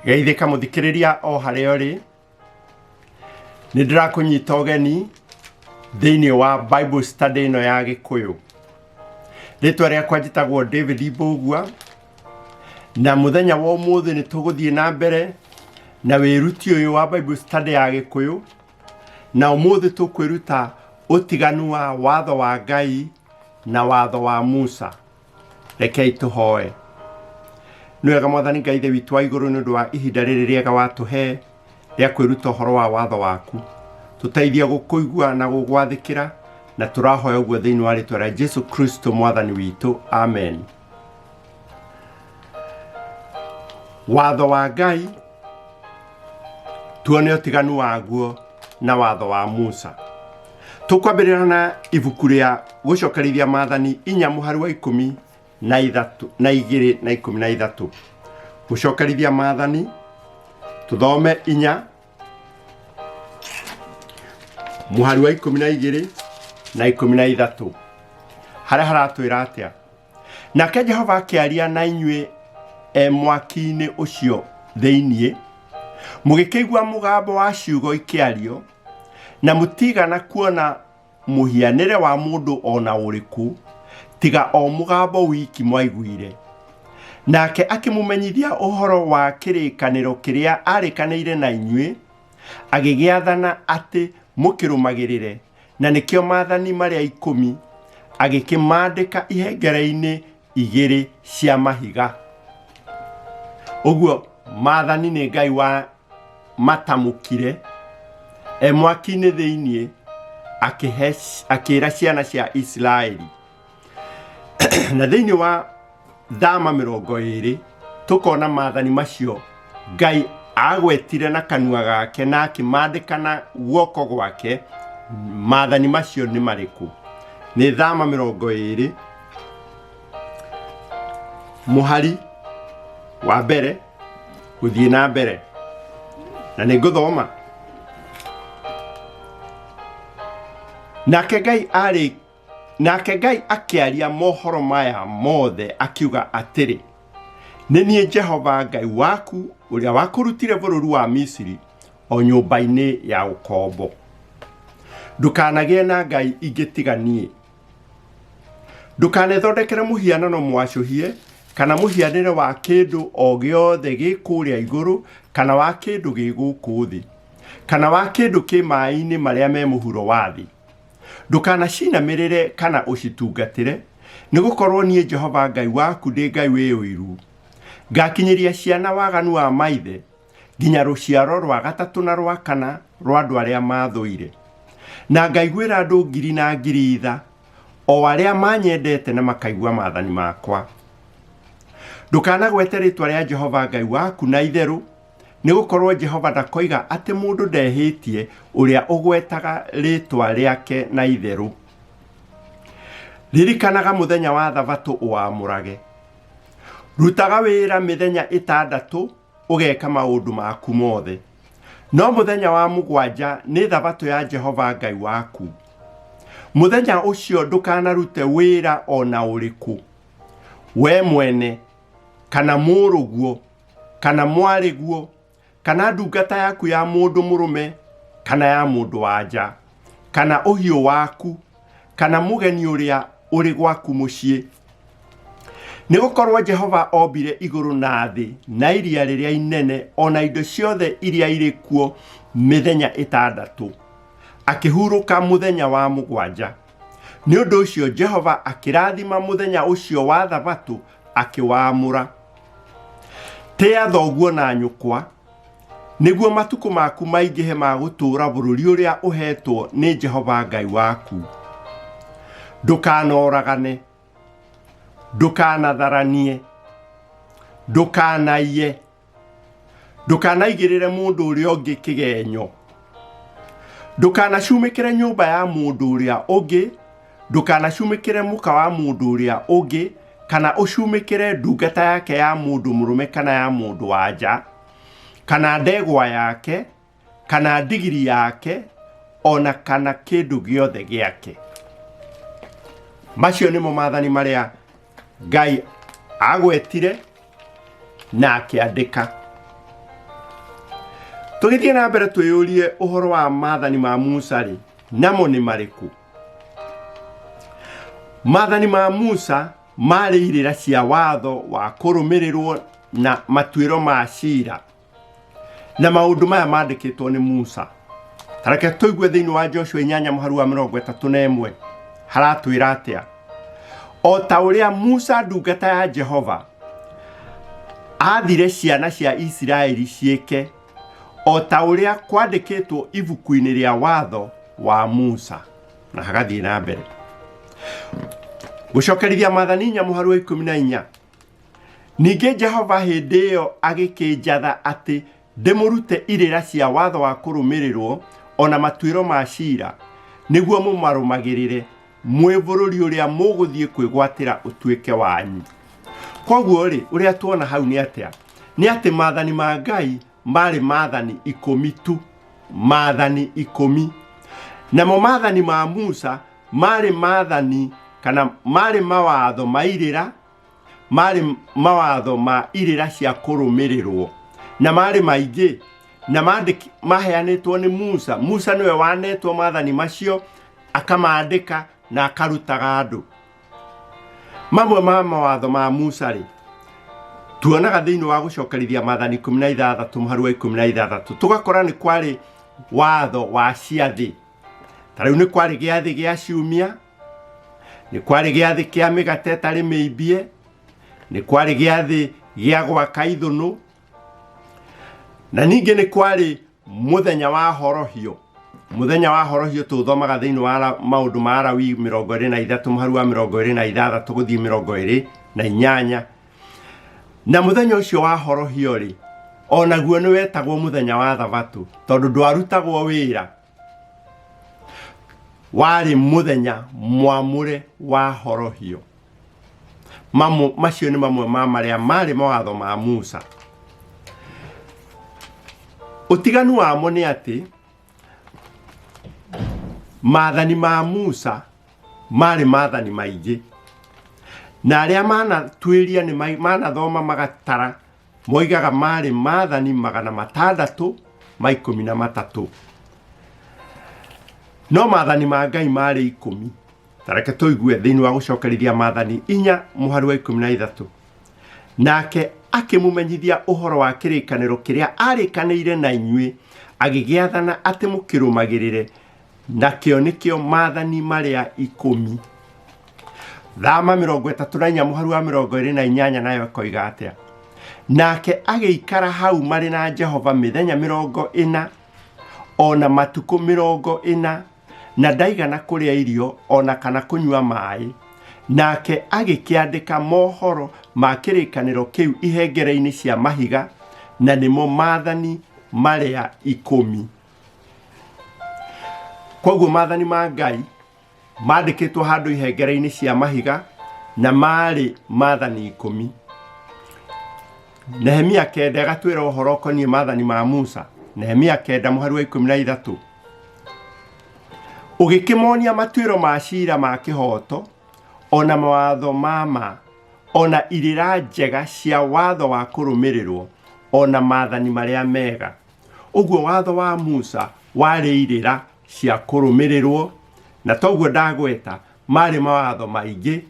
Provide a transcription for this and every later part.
Geithika muthikiriria o haria uri ni ndirakunyita ugeni thiini wa Bible study ino ya Gikuyu. Ritwa riakwa njitagwo David Mbugua, na muthenya wa umuthi ni tuguthie na mbere na wiruti uyu wa Bible study ya Gikuyu, na umuthi tukwiruta utiganu wa watho wa Ngai na watho wa Musa. Rekei tuhoe. Nwega Mwathani Ngai ithe witu wa iguru ni undu wa ihinda riri riega watuhe ria kwiruta uhoro wa watho waku. Tuteithia gukuigua na gugwathikira, na turahoya uguo thiini wa ritwa ria Jesu Kristo Mwathani witu. Amen. Watho wa Ngai tuone utiganu waguo na watho wa Musa. Tukwambirira na ibuku ria gucokerithia maathani 4:13 na 2:13. Gucokerithia maathani tuthome 4:12 na 13. Haria haratwira atia: nake Jehova akiaria na inyue mwaki-ini ucio thiini, mugikigua mugambo wa ciugo ikiario, na mutigana kuona muhianire wa mundu ona uriku, tiga o mugambo wiki mwaiguire. Nake akimumenyithia uhoro wa kirikaniro kiria arikanire na inyue, agigiathana ati mukirumagirire, na nikio maathani maria 10 agikimandika ihengere-ini 2 cia mahiga. Uguo maathani ni Ngai wa matamukire mwaki-ini thiini akira ciana cia Israeli. Na thiini wa Thama 20 tukona maathani macio Ngai agwetire na kanua gake na akimandika na guoko gwake. Maathani macio ni mariku? Ni Thama 20 muhari wa mbere guthie na mbere, na ninguthoma. Nake Ngai akiaria mohoro maya mothe akiuga atiri: ni nie Jehova Ngai waku uria wakurutire bururu wa Misiri o nyumba-ini ya ukombo. Ndukanagie na ngai ingitiganie. Ndukanethondekere muhianano mwacuhie, kana muhianire wa kindu o giothe gikuria iguru, kana wa kindu giguku thi, kana wa kindu ki mai-ini maria me muhuro wa thi. Ndukanacinamĩrĩre kana ucitungatire, nigukorwo nie Jehova Ngai waku ndi Ngai wĩũiru. Ngakinyiria ciana waganu wa maithe nginya ruciaro rwa 3 na rwa 4 rwa andu aria mathũire, na ngaiguĩra andu 1000 na 1000 o aria manyendete na makaigua maathani makwa. Ndukanagwete ritwa ria Jehova Ngai waku na itheru, nigukorwo Jehova ndakoiga ati mundu ndehitie uria ugwetaga ritwa riake na itheru. Ririkanaga muthenya wa Thabatũ uamurage. Rutaga wira mithenya 6 ugeka maundu maku mothe, no muthenya wa 7 ni Thabatũ ya Jehova Ngai waku. Muthenya ucio ndukanarute wira ona uriku, we mwene kana muruguo kana mwariguo, kana ndungata yaku ya mundu murume kana ya mundu wanja, kana uhiu waku, kana mugeni uria uri gwaku mucii. Nigukorwo Jehova ombire iguru na thi na iria riria inene ona indo ciothe iria iri kuo mithenya 6, akihuruka muthenya wa 7. Ni undu ucio Jehova akirathima muthenya ucio wa Thabatũ akiwaamura. Tia thoguo na nyukwa, niguo matuku maku maingihe ma gutura bururi uria uhetwo ni Jehova Ngai waku. Ndukanoragane, ndukanatharanie, ndukanaiye, ndukanaigirire mundu uria ungi kigenyo, ndukanacumikire nyumba ya mundu uria ungi, ndukanacumikire muka wa mundu uria ungi, kana ucumikire ndungata yake ya mundu murume kana ya mundu wanja, kana ndegwa yake, kana ndigiri yake, ona kana kindu giothe giake. Macio nimo maathani maria Ngai agwetire na akiandika. Tũgĩthiĩ na mbere twĩyũrie ũhoro wa maathani ma Musa rĩ, namo nĩ marĩkũ? Maathani ma Musa marĩ irĩra cia watho wa kũrũmĩrĩrwo na matuĩro ma ciira. Na maũndũ maya mandĩkĩtwo nĩ Musa. Tareke tũigue thĩinĩ wa Joshua 8:31 haratwĩra atĩa: o ta ũrĩa Musa ndungata ya Jehova aathire ciana cia Isiraeli ciĩke, o ta ũrĩa kwandĩkĩtwo ibuku-inĩ rĩa watho wa Musa. Na hagathiĩ na mbere gũcokerithia maathani 4:14. Ningĩ Jehova hĩndĩ ĩyo agĩkĩnjatha atĩ ndĩmũrute irĩra cia watho wa kũrũmĩrĩrwo ona matuĩro ma ciira, nĩguo mũmarũmagĩrĩre mwĩ bũrũri ũrĩa mũgũthiĩ kwĩgwatĩra ũtuĩke wanyu. Koguo rĩ, ũrĩa tuona hau nĩ atĩa? Nĩ atĩ maathani ma Ngai marĩ maathani 10 tu, maathani 10. Namo maathani ma Musa marĩ maathani kana marĩ mawatho ma irĩra, marĩ mawatho ma irĩra cia kũrũmĩrĩrwo, na marĩ maingĩ, na maheanĩtwo nĩ Musa. Musa nĩwe wanetwo maathani macio, akamandĩka na akarutaga andũ. Mamwe ma mawatho ma Musa rĩ, tuonaga thĩinĩ wa gũcokerithia maathani 16:16, tũgakora nĩ kwarĩ watho wa ciathĩ. Ta rĩu nĩ kwarĩ gĩathĩ gĩa ciumia, nĩ kwarĩ gĩathĩ kĩa mĩgate ĩtarĩ mĩimbie, nĩ kwarĩ gĩathĩ gĩa gwaka ithũnũ, na ningĩ nĩ kwarĩ mũthenya wa horohio. Mũthenya wa horohio tũthomaga thĩinĩ wa maũndũ ma Lawi 23:26 gũthiĩ 28. Na mũthenya ũcio wa horohio rĩ, onaguo nĩ wetagwo mũthenya wa Thabatũ, tondũ ndwarutagwo wĩra. Warĩ mũthenya mwamũre wa horohio. Macio nĩ mamwe ma marĩa marĩ mawatho ma Musa. Ũtiganu wamo nĩ atĩ maathani ma Musa marĩ maathani maingĩ, na arĩa manatuĩria nĩ manathoma magatara moigaga marĩ maathani 613. No maathani ma Ngai marĩ 10. Tareke tũigue thĩinĩ wa gũcokerithia maathani 4:13. Nake akĩmũmenyithia ũhoro wa kĩrĩkanĩro kĩrĩa arĩkanĩire na inyuĩ, agĩgĩathana atĩ mũkĩrũmagĩrĩre, nakĩo nĩkĩo maathani marĩa 10. Thama 34:28 nayo koiga atĩa: nake agĩikara hau marĩ na Jehova mĩthenya 40 ona matukũ 40, na ndaigana kũrĩa irio ona kana kũnyua maaĩ. Nake agĩkĩandĩka mohoro ma kĩrĩkanĩro kĩu ihengere-inĩ cia mahiga, na nĩmo maathani marĩa 10. Koguo maathani ma Ngai mandĩkĩtwo handũ ihengere-inĩ cia mahiga, na marĩ maathani 10. Nehemia 9 agatwĩra ũhoro ũkoniĩ maathani ma Musa. Nehemia 9:13. Ũgĩkĩmonia matuĩro ma ciira ma kĩhoto, ona mawatho mama, ona irĩra njega cia watho wa kũrũmĩrĩrwo, ona maathani marĩa mega. Ũguo watho wa Musa warĩ irĩra cia kũrũmĩrĩrwo, na toguo ndagweta marĩ mawatho maingĩ,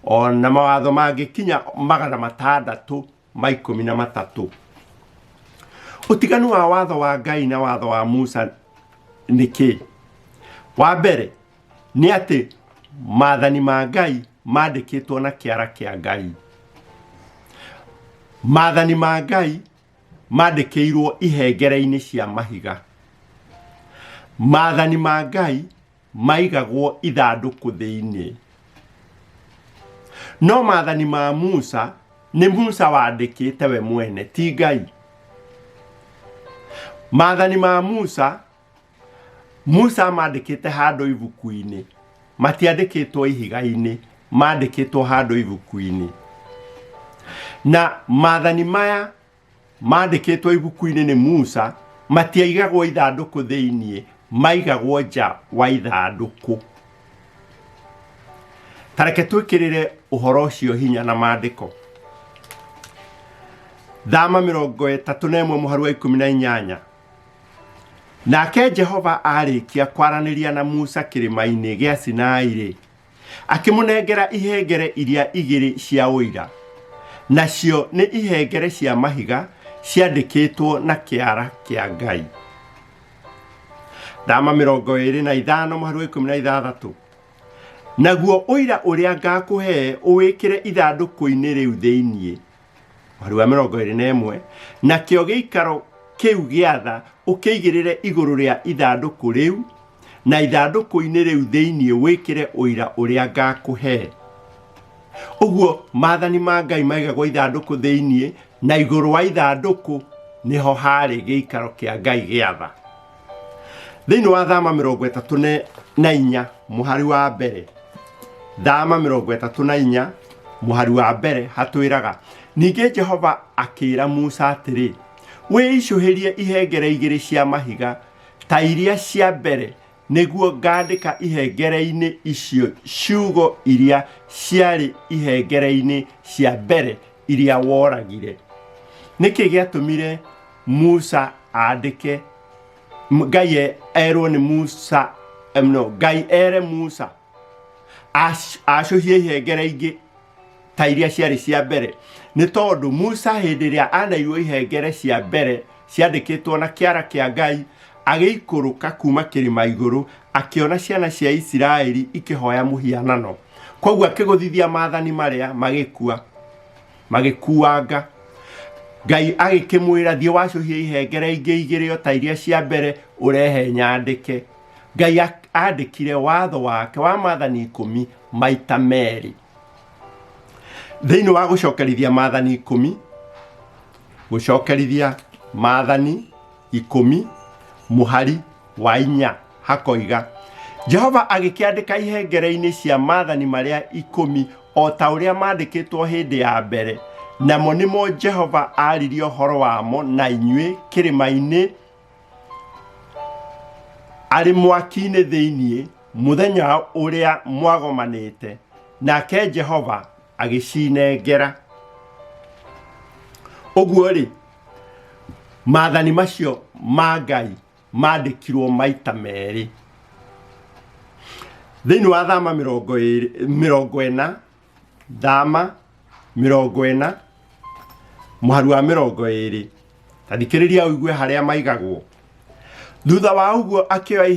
ona mawatho mangĩkinya 613. Ũtiganu wa watho wa Ngai na watho wa Musa nĩ kĩ? Wa mbere nĩ atĩ maathani ma Ngai mandĩkĩtwo na kĩara kĩa Ngai. Maathani ma Ngai mandĩkĩirwo ihengere-inĩ cia mahiga. Maathani ma Ngai maigagwo ithandũkũ thĩinĩ. No maathani ma Musa nĩ Musa wandĩkĩte we mwene, ti Ngai. Maathani ma Musa mandĩkĩte handũ ibuku-inĩ, matiandĩkĩtwo ihiga-inĩ, mandĩkĩtwo handũ ibuku-inĩ. Na maathani maya mandĩkĩtwo ibuku-inĩ nĩ Musa matiaigagwo ithandũkũ thĩinĩ, maigagwo nja wa ithandũkũ. Tareke twĩkĩrĩre ũhoro ũcio hinya na maandĩko. Thama 31:18. Nake Jehova arĩkia kwaranĩria na Musa kĩrĩma-inĩ gĩa Sinai-rĩ, akĩmũnengera ihengere iria igĩrĩ cia ũira. Nacio nĩ ihengere cia mahiga ciandĩkĩtwo na kĩara kĩa Ngai. Ndama 25:16. Naguo ũira ũrĩa ngakũhe ũwĩkĩre ithandũkũ-inĩ rĩu thĩiniĩ. Mũhari wa 21. Nakĩo gĩikaro kĩu gĩa tha ũkĩigĩrĩre igũrũ rĩa ithandũkũ rĩu, na ithandũkũ-inĩ rĩu thĩiniĩ wĩkĩre ũira ũrĩa ngakũhe. Ũguo maathani ma Ngai maigagwo ithandũkũ thĩiniĩ, na igũrũ wa ithandũkũ nĩho harĩ gĩikaro kĩa Ngai gĩa tha. Thĩinĩ wa Thama 34 mũhari wa mbere. Thama 34 mũhari wa mbere hatwĩraga, ningĩ Jehova akĩĩra Musa atĩrĩ, wĩicũhĩrie ihengere igĩrĩ cia mahiga ta iria cia mbere, nĩguo ngandĩka ihengere-inĩ icio ciugo iria ciarĩ ihengere-inĩ cia mbere iria woragire. Nĩkĩ gĩatũmire Musa andĩke, Ngai erwo nĩ Musa, Ngai ere Musa acũhie ihengere ingĩ ta iria ciarĩ cia mbere? Nĩ tondũ Musa hĩndĩ ĩrĩa anairwo ihengere cia mbere ciandĩkĩtwo na kĩara kĩa Ngai, agĩikũrũka kuma kĩrĩma igũrũ, akĩona ciana cia Isiraeli ikĩhoya mũhianano. Koguo akĩgũthithia maathani marĩa magĩkuanga. Ngai agĩkĩmwĩra, thiĩ wacũhie ihengere ingĩ igĩrĩ ta iria cia mbere, ũrehe nyandĩke. Ngai andĩkire watho wake wa maathani 10 maita merĩ. Thĩinĩ wa gũcokerithia maathani 10, gũcokerithia maathani 10 mũhari wa 4 hakoiga, Jehova agĩkĩandĩka ihengere-inĩ cia maathani marĩa 10 o ta ũrĩa mandĩkĩtwo hĩndĩ ya mbere, namo nĩmo Jehova aririe ũhoro wamo na inyuĩ kĩrĩma-inĩ arĩ mwaki-inĩ thĩiniĩ mũthenya ũrĩa mwagomanĩte, nake Jehova agĩcinengera. Ũguo-rĩ, maathani macio ma Ngai mandĩkirwo maita merĩ. Thĩinĩ wa Thama 40, Thama 40 mũhari wa 20, tathikĩrĩria ũigue harĩa maigagwo. Thutha wa ũguo akĩoya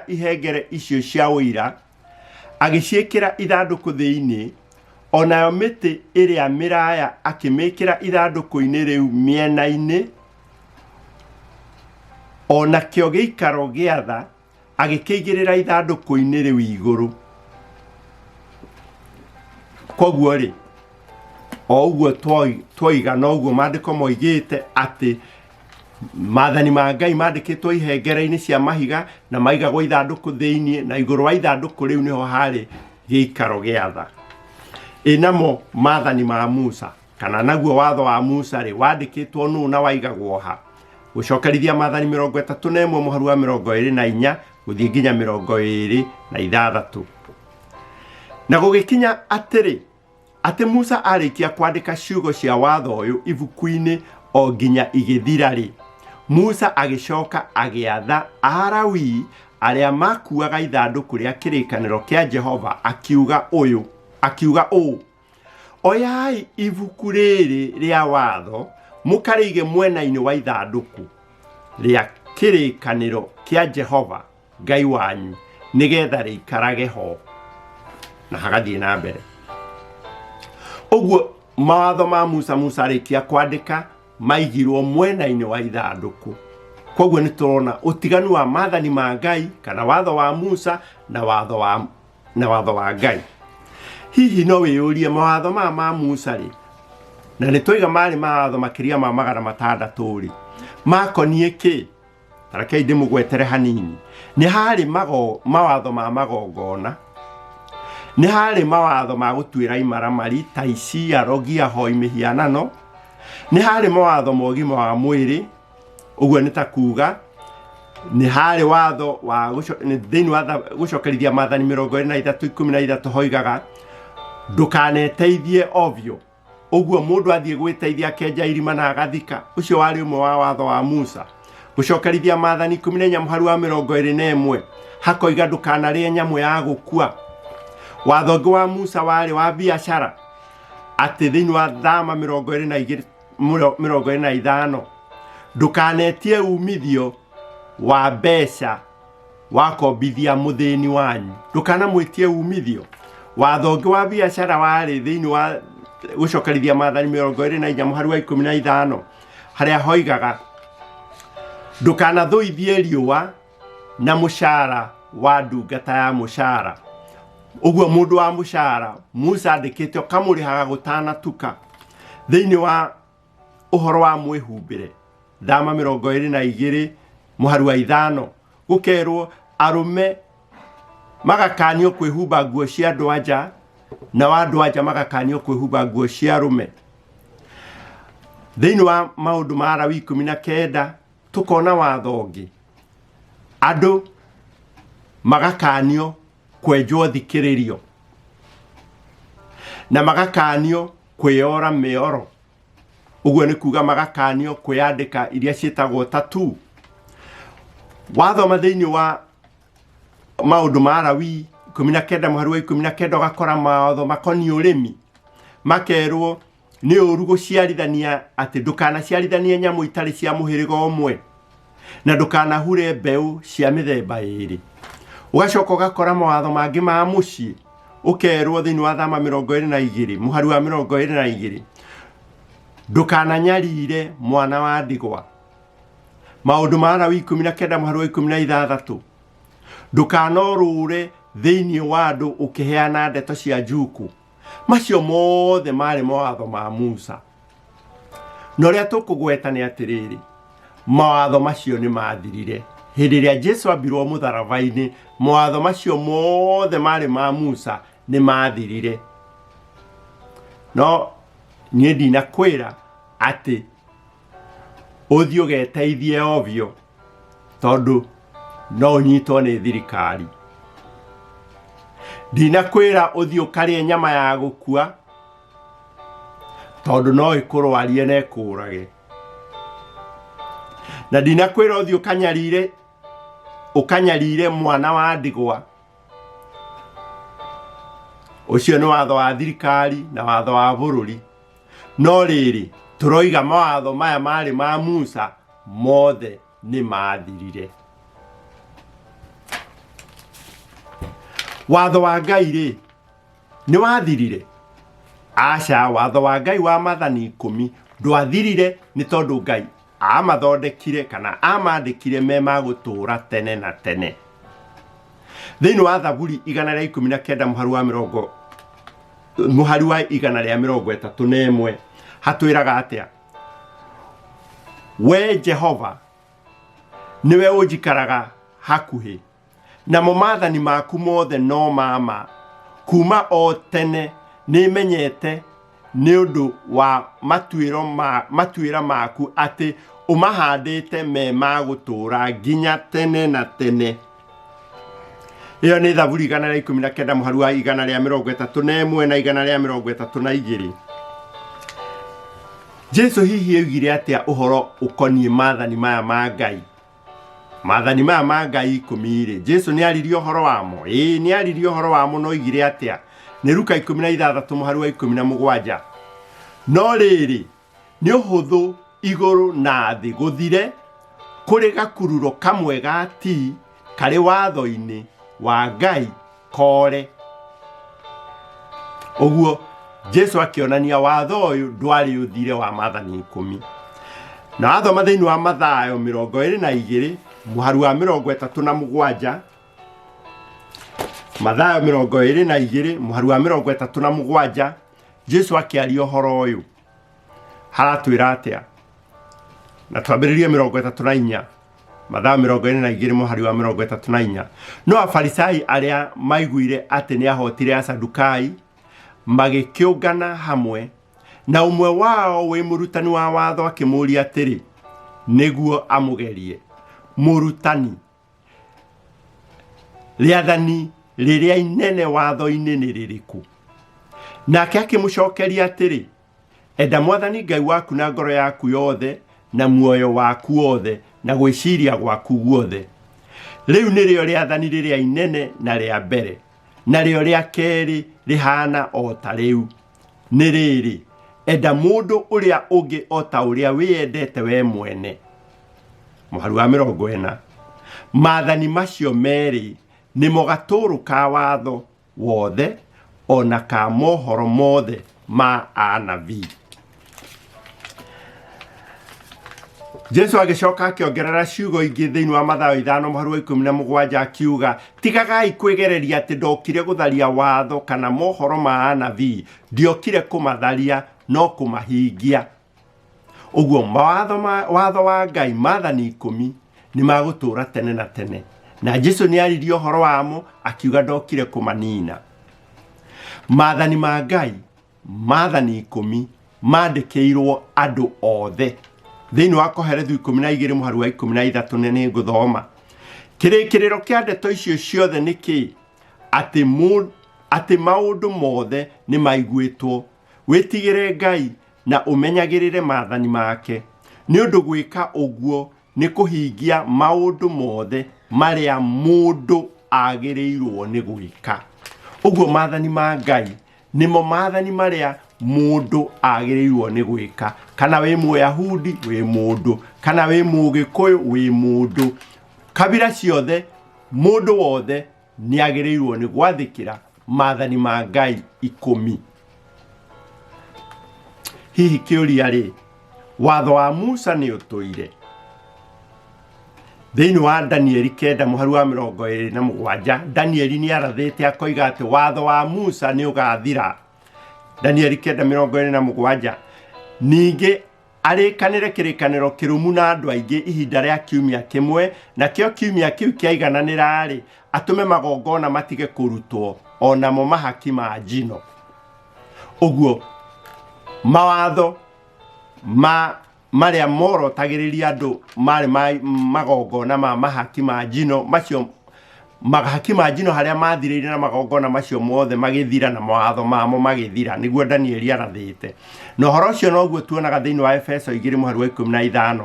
ihengere icio cia ũira, agĩciĩkĩra ithandũkũ thĩiniĩ, onayo mĩtĩ ĩrĩa mĩraya akĩmĩkĩra ithandũkũ-inĩ rĩu mĩena-inĩ, onakĩo gĩikaro gĩa tha agĩkĩigĩrĩra ithandũkũ-inĩ rĩu igũrũ. Koguo-rĩ, o ũguo twoiga noguo maandĩko moigĩte atĩ maathani ma Ngai mandĩkĩtwo ihengere-inĩ cia mahiga na maigagwo ithandũkũ thĩiniĩ, na igũrũ wa ithandũkũ rĩu nĩho harĩ gĩikaro gĩa tha. Namo maathani ma Musa, kana naguo watho wa Musa-rĩ, wandĩkĩtwo nũ na waigagwo ha? Gũcokerithia maathani 31 mũhari wa 24 gũthiĩ nginya 26. Na gũgĩkinya atĩ Musa arĩkia kwandĩka ciugo cia watho ũyũ ibuku-inĩ o nginya igĩthira-rĩ, Musa agĩcoka agĩatha Alawii arĩa makuaga ithandũkũ rĩa kĩrĩkanĩro kĩa Jehova, akiuga ũũ, oyai ibuku rĩrĩ rĩa watho mũkarĩige mwena-inĩ wa ithandũkũ rĩa kĩrĩkanĩro kĩa Jehova Ngai wanyu, nĩgetha rĩikarage ho. Na hagathiĩ na mbere. Ũguo mawatho ma Musa arĩkia kwandĩka maigirwo mwena-inĩ wa ithandũkũ. Koguo nĩ tũrona ũtiganu wa maathani ma Ngai, kana watho wa Musa na watho wa Ngai. Hihi no wĩyũrie mawatho ma Musa-rĩ, na nĩ tũiga marĩ mawatho makĩria ma 600-rĩ, makoniĩ kĩ? Tarekei ndĩmũgwetere hanini. Nĩ harĩ mawatho ma magongona, nĩ harĩ mawatho ma gũtuĩra imaramari ta ici, arogi, ahoi mĩhianano, nĩ harĩ mawatho ma ũgima wa mwĩrĩ, ũguo nĩ ta kuuga nĩ harĩ watho wa thĩinĩ wa gũcokerithia maathani 23:16 hoigaga ndũkaneteithie ovyo, Uguo mundu athie gwiteithia kenja irima na agathika. Ucio wari umwe wa watho wa Musa. Gucokerithia maathani 14 muharu wa 21 hakoiga ndukanarie nyamu ya gukua. Watho ũngĩ wa Musa wari wa biashara ati thiini wa thama 25 ndukanetie umithio wa mbeca wakombithia muthini wanyu. Ndukanamwitie umithio. Watho ũngĩ wa biashara wari thiini wa gucokerithia maathani 24 muharu wa 15 haria hoigaga ndukanathuithie riũa na mushara wa ndungata ya mushara. Uguo mundu wa mushara Musa andikite okamurihaga gutanatuka. Thiini wa uhoro wa mwihumbire thama 22 muharu wa 5 gukerwo arume magakanio kwihumba nguo cia ndwanja na andũ-a-nja magakanio kwihumba nguo cia arume. Thiini wa maundu ma Lawi 19 tukona watho ũngĩ andũ magakanio kwenjwo thikĩrĩrio na magakanio kwĩyora mĩoro. Uguo nĩ kuga magakanio kwĩyandĩka iria ciĩtagwo tattoo. Wathoma thiini wa maundu ma Lawi 19 muharu wa 19 ugakora mawatho makoniĩ ũrĩmi makerwo nĩ ũru gũciarithania atĩ ndũkanaciarithanie nyamũ itarĩ cia mũhĩrĩga ũmwe na ndũkanahure mbeũ cia mĩthemba ĩrĩ. Ugacoka ugakora mawatho mangĩ ma mũciĩ ukerwo thiini wa thama 22 muharu wa 22 ndukananyarire mwana wa ndigwa. Maundu ma Lawi 19 muharu wa 16 ndukanorũre thiini wa andu ukiheana ndeto cia njuku. Macio mothe mari mawatho ma Musa. No ria tukugweta ni atiriri mawatho macio ni mathirire hindi ria Jesu ambirwo mutharaba-ini. Mawatho macio mothe mari ma Musa ni mathirire. No nie ndinakwira ati uthii ugeteithie ovyo tondu no unyitwo ni thirikari. Ndinakwira uthii ukarie nyama ya gukua tondu no ikurwarie na ikurage. Na ndinakwira uthii ukanyarire mwana wa ndigwa. Ucio ni watho wa thirikari na watho wa bururi. No riri turoiga mawatho maya mari ma Musa mothe ni mathirire. Watho wa Ngai ri ni wathirire? Aca, watho wa Ngai wa maathani 10 ndwathirire ni tondu Ngai amathondekire kana amandikire me magutura tene na tene. Thiini wa Thaburi 119 muharu wa 131 hatwiraga atia we Jehova niwe unjikaraga hakuhi na maathani maku mothe no mama kuma o tene ni menyete ni undu wa matuira maku ati umahandite me magutura nginya tene na tene. Iyo ni Thaburi 119 muharu wa 131 na 132. Jesu hihi augire atia uhoro ukoniĩ maathani maya ma Ngai? Maathani maya ma Ngai 10 Jesu ni aririe uhoro wamo. Ni aririe uhoro wamo no igire atia? Ni Luka 16 muharu wa 17. No riri ni uhuthu iguru na thi guthire kuri gakururo kamwe gati kari watho-ini wa Ngai kore. Uguo Jesu akionania watho uyu ndwari uthire wa maathani 10. Na athoma thiini wa Mathayo 22 muharu wa 37. Mathayo 22 muharu wa 37 Jesu akiaria uhoro uyu haratwira atia? Na twambiririe 34. Mathayo 22 muharu wa 34. No afarisai aria maiguire ati ni ahotire Asadukai magikiungana hamwe, na umwe wao we murutani wa watho akimuria atiri niguo amugerie, murutani, riathani riria inene watho-ini ni ririku? Nake akimucokeria atiri enda Mwathani Ngai waku na ngoro yaku yothe na muoyo waku wothe na gwiciria gwaku guothe. Riu nirio riathani riria inene na ria mbere, na rio ria keri rihana o ta riu. Ni riri, enda mundu uria ungi o ta uria wiyendete we mwene. Muharu wa 40. Maathani macio meri nimo gaturu ka watho wothe ona ka mohoro mothe ma anabii. Jesu agicoka akiongerera ciugo ingi thiini wa Mathayo 5 muharu wa 17 akiuga, tigagai kwigereria ati ndokire gutharia watho kana mohoro ma anabii, ndiokire kumatharia no kumahingia. Uguo watho wa Ngai maathani 10 ni magutura tene na tene, na Jesu ni aririo horo wamo akiuga ndokire kumanina. Maathani ma Ngai maathani 10 mandikirwo andu othe. Thiini wa Koherethu 12 muharu wa 13 nene nguthoma. Kirikiriro kia ndeto icio ciothe niki ati maundu mothe ni maiguitwo. Witigire Ngai na umenyagirire maathani make. Ni undu gwika uguo ni kuhingia maundu mothe maria mundu agiriirwo ni gwika. Uguo maathani ma Ngai nimo maathani maria mundu agiriirwo ni gwika. Kana we Muyahudi we mundu, kana we Mugikuyu we mundu, kabira ciothe mundu wothe ni agiriirwo ni gwathikira maathani ma Ngai 10. Hihi kiuria ri, watho wa Musa ni utuire? Thiini wa Danieli 9 muharu wa 27 Danieli ni arathite akoiga ati watho wa Musa ni ugathira. Danieli 9:27 ninge arikanire kirikaniro kirumu na andu aingi ihinda ria kiumia kimwe, na kio kiumia kiu kiaigananira ari atume magongona matige kurutwo onamo mahaki ma njino. Uguo mawatho maria morotagiriria andu mari magongona ma mahaki ma njino macio mahaki ma njino haria mathirire na magongona macio mothe magithira na mawatho mamo magithira, niguo Danieli arathite. No horo ucio noguo tuonaga thiini wa Efeso 2 muharu wa 15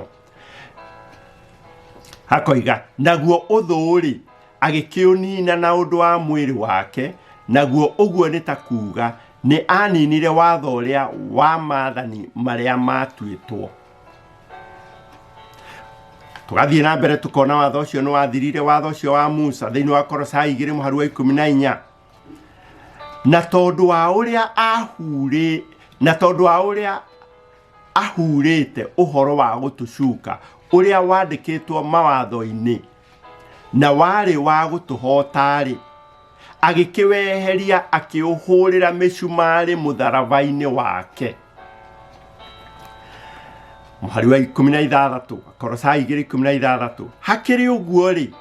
hakoiga, naguo uthuri agikiunina na undu wa mwiri wake, naguo uguo ni ta kuuga ni aninire watho uria wa maathani maria matuitwo. Tugathie na mbere tukona watho ucio ni wathirire watho ucio wa Musa thiini wa Kolosai 2 muharu wa 14. Na tondu wa uria ahurite uhoro wa gutucuka uria wandikitwo mawatho-ini na wari wa gutuhotari, agikiweheria akiuhurira micumari mutharaba-ini wake. Muhari wa 16 Kolosai 2:16 hakiri uguo ri,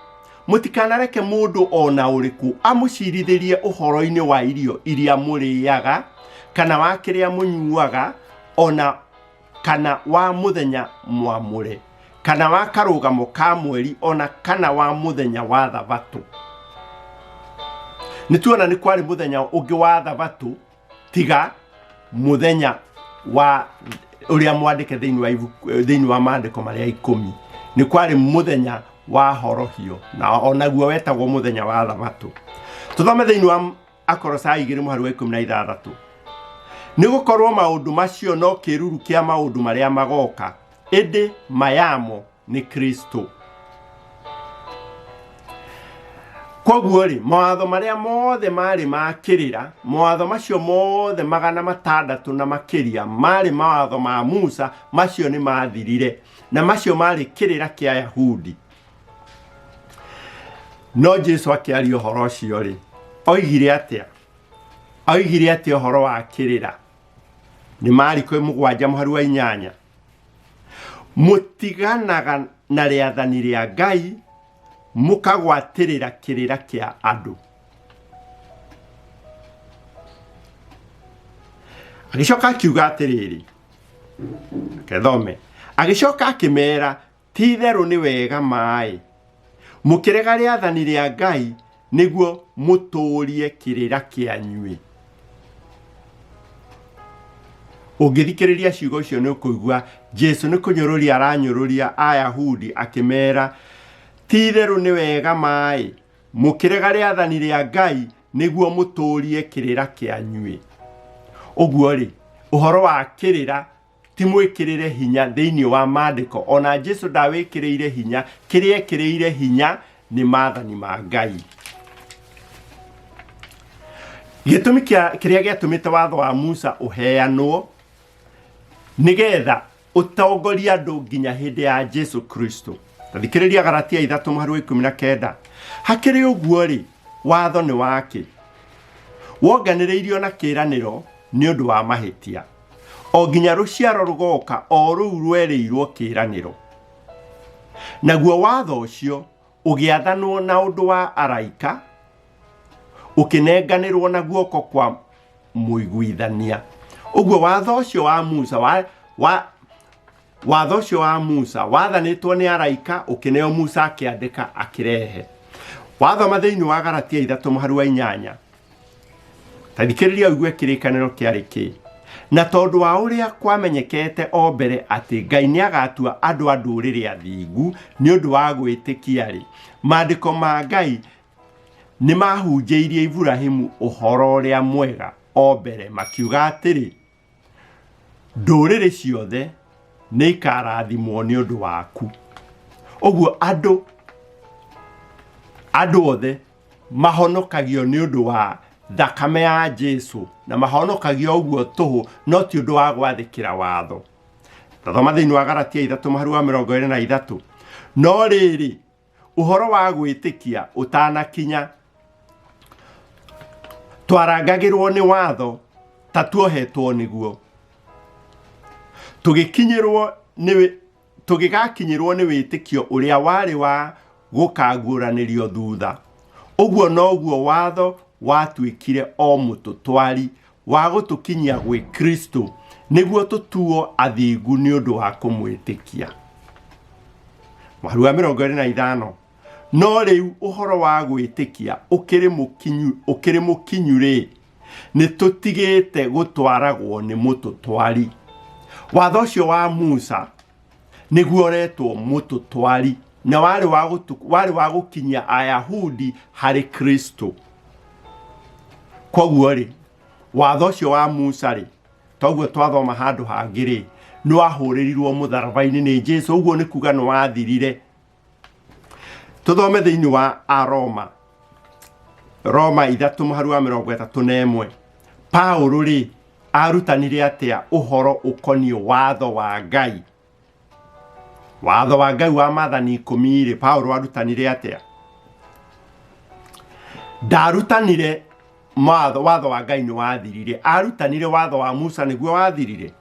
mutikanareke mundu ona uriku amucirithirie uhoro-ini wa irio iria muriaga kana wa kiria munyuaga, ona kana wa muthenya mwamure, kana wa karugamo ka mweri, ona kana wa muthenya wa thabatũ. Nituona ni kwari muthenya ungi wa thabatũ tiga muthenya wa uria mwandike thiini wa maandiko maria 10. Ni kwari muthenya wa horohio na onaguo wetagwo muthenya wa thabatũ. Tuthome thiini wa Akolosai 2 muharu wa 16. Ni gukorwo maundu macio no kiruru kia maundu maria magoka, indi mayamo ni Kristo. Koguo ri, mawatho maria mothe mari makirira, mawatho macio mothe 600 na makiria mari mawatho ma Musa, macio ni mathirire na macio mari kirira kia Yahudi. No Jesu akiaria horo ucio ri, oigire atia horo wa kirira. Ni Mariko 7 muharu wa 8. Mutiganaga na riathani ria Ngai mukagwatirira kirira kia andu. Agicoka akiuga atiriri, kethome, agicoka akimera, titheru ni wega mai mukirega riathani ria Ngai niguo muturie kirira kianyui. Ũngĩthikĩrĩria ciugo icio nĩ ũkũigua Jesu nĩ kũnyũrũria aranyũrũria Ayahudi akĩmera, ti-itherũ nĩ wega maĩ mũkĩrega rĩathani rĩa Ngai nĩguo mũtũũrie kĩrĩra kĩanyuĩ. Ũguo rĩ, ũhoro wa kĩrĩra ti mwĩkĩrĩre hinya thĩinĩ wa maandĩko, ona Jesu ndawĩkĩrĩire hinya. Kĩrĩa ekĩrĩire hinya nĩ maathani ma Ngai. Gĩtũmi kĩrĩa gĩatũmĩte watho wa Musa ũheanwo nĩgetha ũtongoria andũ nginya hĩndĩ ya Jesu Kristo. Thikĩrĩria Galatia 3:19. Hakĩrĩ ũguo rĩ, watho nĩ wake, wonganĩrĩirio na kĩĩranĩro nĩ ũndũ wa mahĩtia, o nginya rũciaro rũgoka o rũu rwerĩirwo kĩĩranĩro. Naguo watho ũcio ũgĩathanwo na ũndũ wa araika, ũkĩnenganĩrwo na guoko kwa mũiguithania. Ũguo watho ũcio wa Musa wathanĩtwo nĩ araika, ũkĩneo Musa akĩandĩka akĩrehe. Wathoma thĩinĩ wa Galatia 3:8. Thikĩrĩria ũigue kĩrĩkanĩro kĩarĩ kĩ. Na tondũ wa ũrĩa kwamenyekete o mbere atĩ Ngai nĩagatua andũ a ndũrĩrĩ athingu nĩ ũndũ wa gwĩtĩkia rĩ, maandĩko ma Ngai nĩ mahunjĩirie Iburahĩmu ũhoro ũrĩa mwega o mbere, makiuga atĩrĩ, ndũrĩrĩ ciothe nĩ ikarathimwo nĩ ũndũ waku. Ũguo andũ othe mahonokagio nĩ ũndũ wa thakame ya Jesu, na mahonokagio ũguo tũhũ, no ti ũndũ wa gwathĩkĩra watho. Tathoma thĩinĩ wa Galatia 3:23. No rĩrĩ, ũhoro wa gwĩtĩkia ũtanakinya, twarangagĩrwo nĩ watho ta tuohetwo nĩguo, tũgĩgakinyĩrwo nĩ wĩtĩkio ũrĩa warĩ wa gũkaguũranĩrio thutha. Ũguo noguo watho watuĩkire o mũtũtwari wa gũtũkinyia gwĩ Kristo nĩguo tũtuo athingu nĩ ũndũ wa kũmwĩtĩkia. Mũhari wa 25. No rĩu ũhoro wa gwĩtĩkia ũkĩrĩ mũkinyu rĩ, nĩ tũtigĩte gũtwaragwo nĩ mũtũtwari. Watho ũcio wa Musa nĩguo ũretwo mũtũtwari, na warĩ wa gũkinyia Ayahudi harĩ Kristo. Koguo rĩ, watho ũcio wa Musa rĩ, toguo twathoma handũ hangĩ rĩ, nĩ wahũrĩrirwo mũtharaba-inĩ nĩ Jesu. Ũguo nĩ kuga nĩ wathirire. Tũthome thĩinĩ wa Roma 3:31. Paũlũ rĩ, arutanire atĩa ũhoro ũkoniĩ watho wa Ngai? Watho wa Ngai wa maathani 10 rĩ, Paũlũ arutanire atĩa? Ndarutanire watho wa Ngai nĩ wathirire. Arutanire watho wa Musa nĩguo wathirire.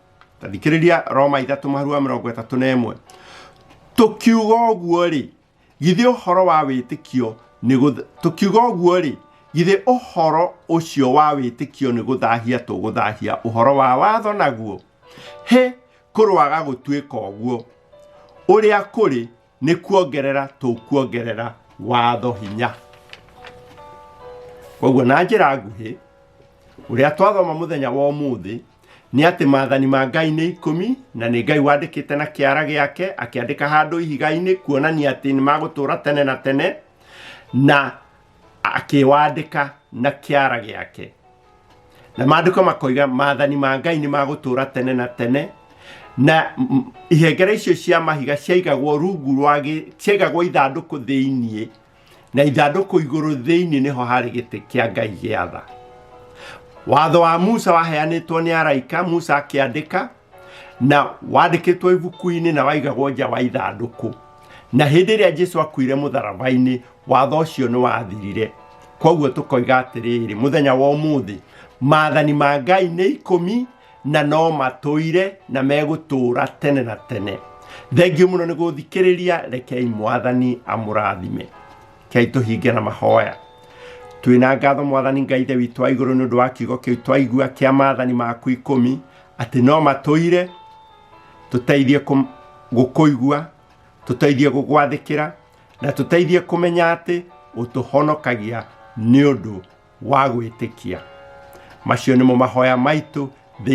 Thikĩrĩria Roma 3:31. Tukiuga ũguo rĩ, githĩ ũhoro wa wĩtĩkio ũcio wa wĩtĩkio nĩ gũthahia tũgũthahia ũhoro wa watho naguo? Kũrũaga gũtuĩka ũguo. Ũrĩa kũrĩ nĩ kuongerera tũkuongerera watho hinya. Koguo na njĩra nguhĩ, ũrĩa twathoma mũthenya wa ũmũthĩ nĩ atĩ maathani ma Ngai nĩ 10, na nĩ Ngai wandĩkĩte na kĩara gĩake, akĩandĩka handũ ihiga-inĩ kuonania atĩ nĩ magũtũũra tene na tene, na akĩwandĩka na kĩara gĩake. Na maandĩko makoiga maathani ma Ngai nĩ magũtũũra tene na tene, na ihengere icio cia mahiga ciaigagwo ciaigagwo ithandũkũ thĩinĩ, na ithandũkũ igũrũ thĩinĩ nĩho harĩ gĩtĩ kĩa Ngai gĩa tha. Watho wa Musa waheanĩtwo nĩ araika, Musa akĩandĩka, na wandĩkĩtwo ibuku-inĩ na waigagwo nja wa ithandũkũ. Na hĩndĩ ĩrĩa Jesu akuire mũtharaba-inĩ, watho ũcio nĩ wathirire. Koguo tũkoiga atĩrĩrĩ, mũthenya wa ũmũthĩ, maathani ma Ngai nĩ 10, na no matũire na megũtũũra tene na tene. Thengiũ mũno nĩ gũthikĩrĩria. Rekei Mwathani amũrathime. Kei tũhinge na mahoya. Twĩna ngatho Mwathani Ngai Ithe witũ wa igũrũ nĩ ũndũ wa kiugo kĩu twaigua kĩa maathani maku 10, atĩ no matũire. Tũteithie gũkũigua, tũteithie gũgwathĩkĩra, na tũteithie kũmenya atĩ ũtũhonokagia nĩ ũndũ wa gwĩtĩkia. Macio nĩmo mahoya maitũ thĩinĩ